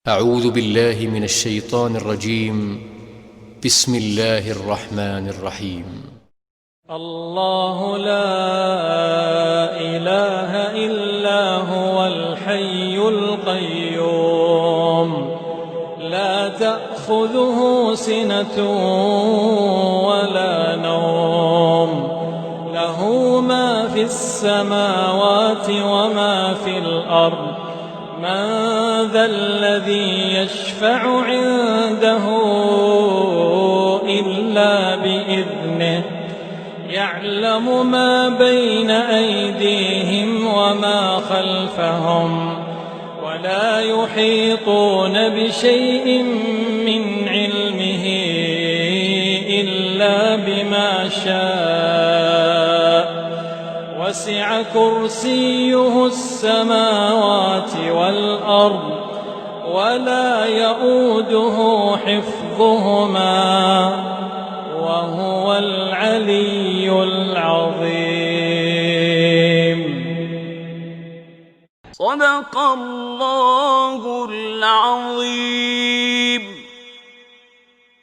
أعوذ بالله من الشيطان الرجيم. بسم الله الرحمن الرحيم. الله لا إله إلا هو الحي القيوم لا تأخذه سنة ولا نوم له ما في السماوات وما في الأرض من ذا الذي يشفع عنده إلا بإذنه يعلم ما بين أيديهم وما خلفهم ولا يحيطون بشيء من علمه إلا بما شاء وسع كرسيه السماوات والأرض ولا يؤوده حفظهما وهو العلي العظيم. صدق الله العظيم.